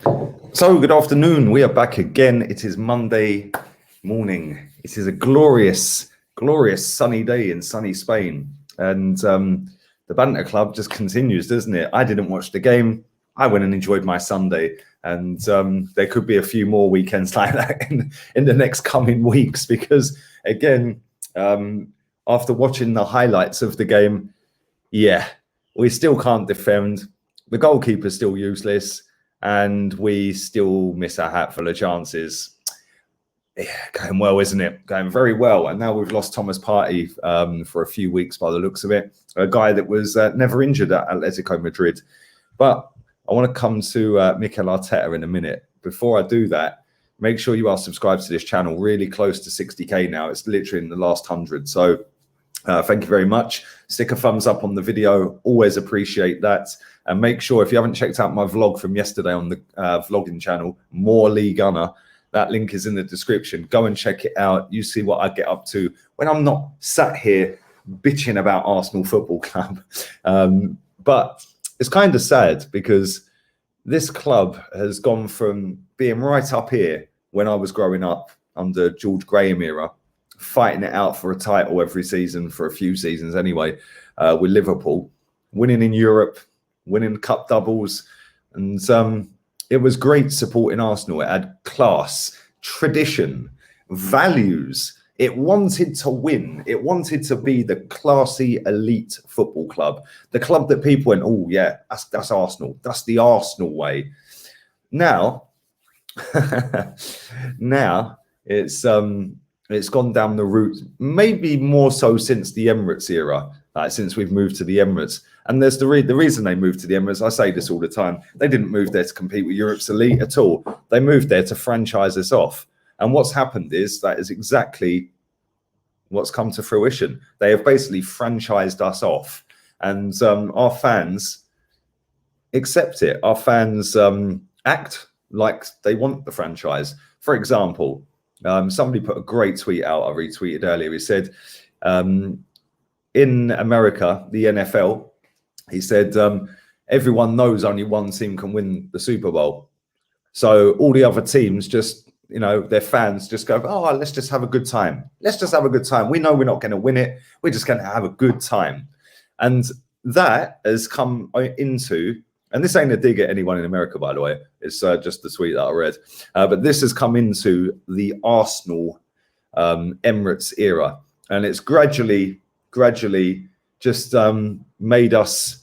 So, good afternoon. We are back again. It is Monday morning. It is a glorious sunny day in sunny Spain. And the Banter Club just continues, doesn't it? I didn't watch the game. I went and enjoyed my Sunday. And there could be a few more weekends like that in the next coming weeks because, again, after watching the highlights of the game, yeah, we still can't defend. The goalkeeper's still useless. And we still miss a hatful of chances. Yeah, going well, isn't it? Going very well. And now we've lost Thomas Partey for a few weeks by the looks of it. A guy that was never injured at Atletico Madrid. But I want to come to Mikel Arteta in a minute. Before I do that, make sure you are subscribed to this channel. Really close to 60k now. It's literally in the last 100. So thank you very much. Stick a thumbs up on the video. Always appreciate that. And make sure, if you haven't checked out my vlog from yesterday on the vlogging channel, More League Gunner, that link is in the description. Go and check it out. You see what I get up to when I'm not sat here bitching about Arsenal Football Club. But it's kind of sad because this club has gone from being right up here when I was growing up under George Graham era, fighting it out for a title every season, for a few seasons anyway, with Liverpool, winning in Europe, winning cup doubles. And it was great supporting Arsenal. It had class, tradition, values. It wanted to win. It wanted to be the classy elite football club, the club that people went, oh yeah, that's Arsenal. That's the Arsenal way. Now, now it's gone down the route, maybe more so since the Emirates era, since we've moved to the Emirates. And there's the reason they moved to the Emirates. I say this all the time. They didn't move there to compete with Europe's elite at all. They moved there to franchise us off. And what's happened is that is exactly what's come to fruition. They have basically franchised us off. And our fans accept it. Our fans act like they want the franchise. For example, somebody put a great tweet out. I retweeted earlier. He said, in America, the NFL, he said, everyone knows only one team can win the Super Bowl. So all the other teams just, their fans just go, oh, let's just have a good time. Let's just have a good time. We know we're not going to win it. We're just going to have a good time. And that has come into, and this ain't a dig at anyone in America, by the way. It's just the tweet that I read. But this has come into the Arsenal Emirates era. And it's gradually just made us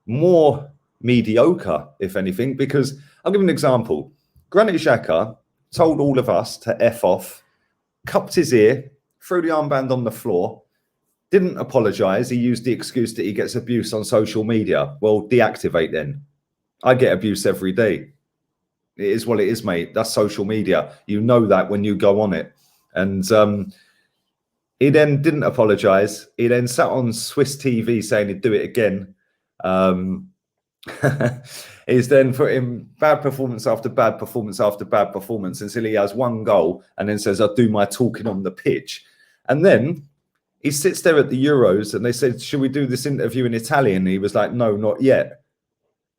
more mediocre, if anything, because I'll give an example. Granit Xhaka told all of us to F off, cupped his ear, threw the armband on the floor, didn't apologize. He used the excuse that he gets abuse on social media. Well, deactivate then. I get abuse every day. It is what it is, mate. That's social media. You know that when you go on it. And he then didn't apologize. He then sat on Swiss TV saying he'd do it again. He's then put in bad performance after bad performance after bad performance until he has one goal and then says, I'll do my talking on the pitch. And then he sits there at the Euros and they said, should we do this interview in Italian? And he was like, no, not yet.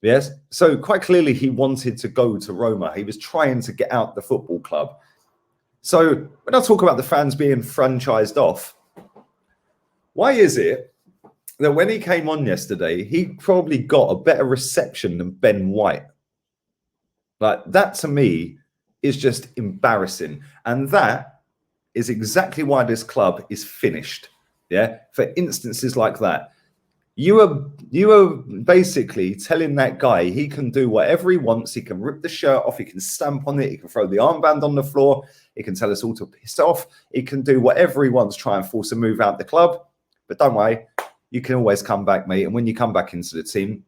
Yes. So quite clearly he wanted to go to Roma. He was trying to get out the football club. So when I talk about the fans being franchised off, why is it that when he came on yesterday, he probably got a better reception than Ben White? Like, that to me is just embarrassing. And that is exactly why this club is finished. Yeah. For instances like that, you are basically telling that guy he can do whatever he wants. He can rip the shirt off. He can stamp on it. He can throw the armband on the floor. He can tell us all to piss off. He can do whatever he wants, try and force a move out the club. But don't worry, you can always come back, mate. And when you come back into the team,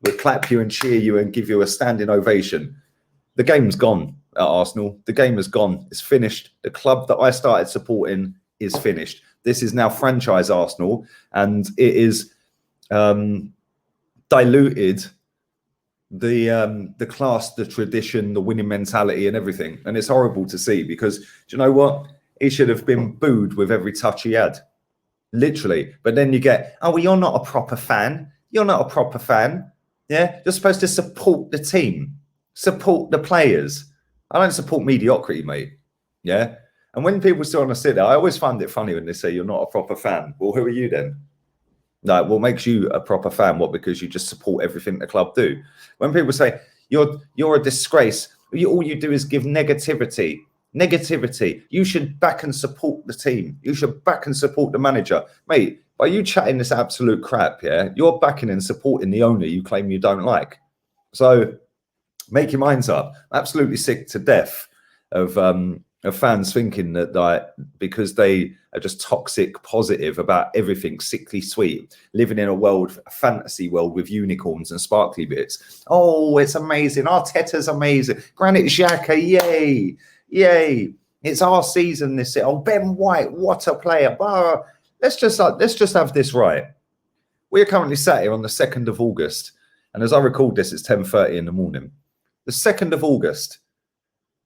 we'll clap you and cheer you and give you a standing ovation. The game's gone at Arsenal. The game is gone. It's finished. The club that I started supporting is finished. This is now franchise Arsenal, and it is diluted the class, the tradition, the winning mentality and everything. And it's horrible to see because, do you know what? He should have been booed with every touch he had. Literally. But then you get, oh, well, you're not a proper fan. You're not a proper fan. Yeah. You're supposed to support the team. Support the players. I don't support mediocrity, mate. Yeah. And when people still want to sit there, I always find it funny when they say you're not a proper fan. Well, who are you then? Like, what makes you a proper fan? What, because you just support everything the club do? When people say you're a disgrace, all you do is give negativity. Negativity. You should back and support the team. You should back and support the manager, mate. By you chatting this absolute crap, yeah, you're backing and supporting the owner you claim you don't like. So make your minds up. Absolutely sick to death of fans thinking that because they are just toxic positive about everything sickly sweet, living in a fantasy world with unicorns and sparkly bits. Oh, it's amazing. Arteta's amazing. Granit Xhaka, yay, yay. It's our season this year. Oh, Ben White, what a player. Bah. Let's just have this right. We are currently sat here on the 2nd of August. And as I record this, it's 10:30 in the morning. The 2nd of August.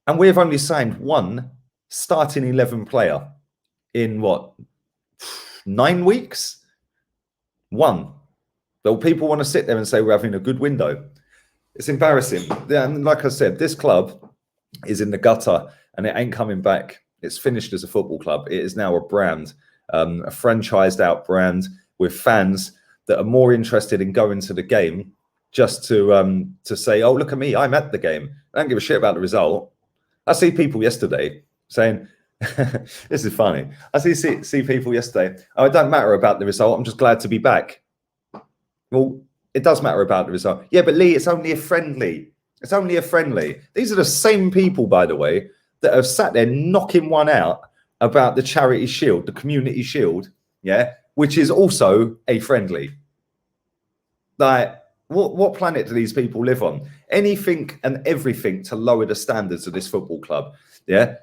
And we have only signed one starting 11 player in what, 9 weeks? One. Though people want to sit there and say we're having a good window. It's embarrassing. And like I said, this club is in the gutter and it ain't coming back. It's finished as a football club. It is now a brand, a franchised out brand with fans that are more interested in going to the game just to say, oh, look at me, I'm at the game. I don't give a shit about the result. I see people yesterday saying, this is funny. I see people yesterday, oh, it don't matter about the result. I'm just glad to be back. Well, it does matter about the result. Yeah, but Lee, it's only a friendly. It's only a friendly. These are the same people, by the way, that have sat there knocking one out about the charity shield, the community shield, yeah, which is also a friendly. Like, what planet do these people live on? Anything and everything to lower the standards of this football club. Yeah.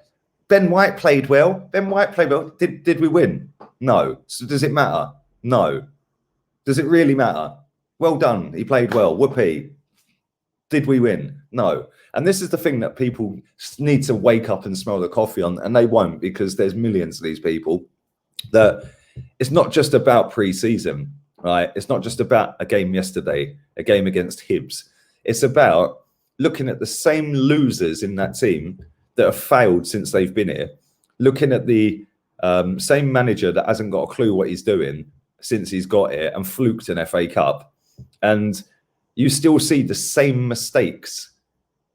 Ben White played well. Ben White played well. Did we win? No. So does it matter? No. Does it really matter? Well done. He played well. Whoopee. Did we win? No. And this is the thing that people need to wake up and smell the coffee on, and they won't, because there's millions of these people that it's not just about pre-season. Right, it's not just about a game yesterday, a game against Hibs. It's about looking at the same losers in that team that have failed since they've been here, looking at the same manager that hasn't got a clue what he's doing since he's got here and fluked an FA Cup. And you still see the same mistakes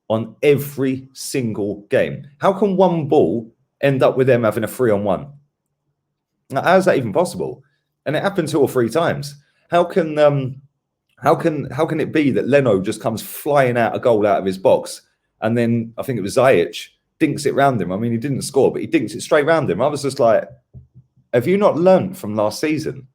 on every single game. How can one ball end up with them having a 3-on-1? How is that even possible? And it happened 2 or 3 times. How can it be that Leno just comes flying out a goal out of his box, and then I think it was Ziyech dinks it round him? I mean, he didn't score, but he dinks it straight round him. I was just like, have you not learned from last season?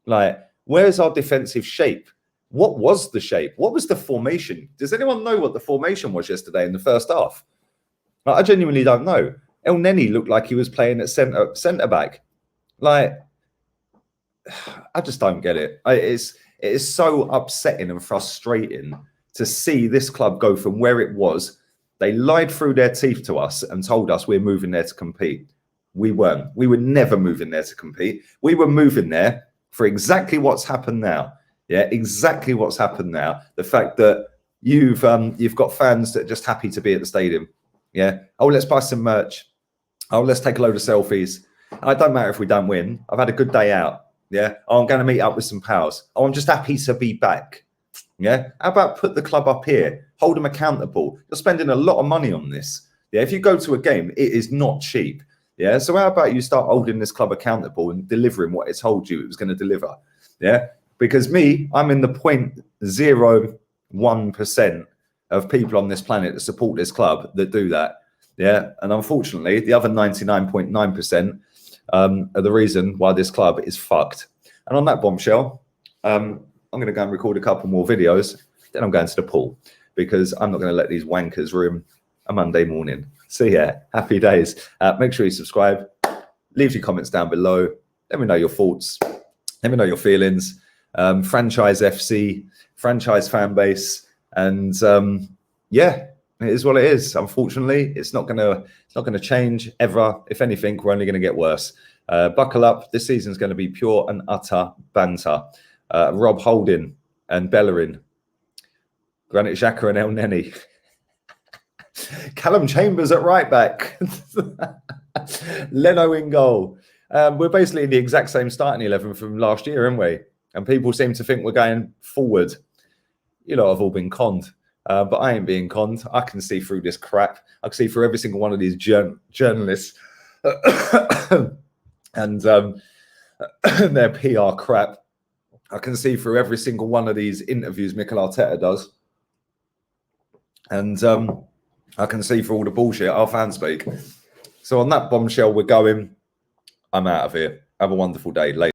Like, where's our defensive shape? What was the shape? What was the formation? Does anyone know what the formation was yesterday in the first half? Like, I genuinely don't know. El Neni looked like he was playing at centre back. Like, I just don't get it. It is so upsetting and frustrating to see this club go from where it was. They lied through their teeth to us and told us we're moving there to compete. We weren't. We were never moving there to compete. We were moving there for exactly what's happened now. Yeah, exactly what's happened now. The fact that you've got fans that are just happy to be at the stadium. Yeah. Oh, let's buy some merch. Oh, let's take a load of selfies. It don't matter if we don't win. I've had a good day out. Yeah. Oh, I'm going to meet up with some pals. Oh, I'm just happy to be back. Yeah. How about put the club up here? Hold them accountable. You're spending a lot of money on this. Yeah. If you go to a game, it is not cheap. Yeah. So how about you start holding this club accountable and delivering what it told you it was going to deliver? Yeah. Because I'm in the 0.01% of people on this planet that support this club that do that. Yeah. And unfortunately, the other 99.9% are the reason why this club is fucked. And on that bombshell, I'm going to go and record a couple more videos. Then I'm going to the pool, because I'm not going to let these wankers ruin a Monday morning. So yeah, happy days. Make sure you subscribe. Leave your comments down below. Let me know your thoughts. Let me know your feelings. Franchise FC, franchise fan base, and yeah, it is what it is. Unfortunately, it's not gonna change ever. If anything, we're only going to get worse. Buckle up. This season's going to be pure and utter banter. Rob Holding and Bellerin, Granit Xhaka and El Neni. Callum Chambers at right back. Leno in goal. We're basically in the exact same starting 11 from last year, aren't we? And people seem to think we're going forward. You lot have all been conned. But I ain't being conned. I can see through this crap. I can see through every single one of these journalists and their PR crap. I can see through every single one of these interviews Mikel Arteta does. And I can see through all the bullshit our fans speak. So on that bombshell, we're going. I'm out of here. Have a wonderful day. Later.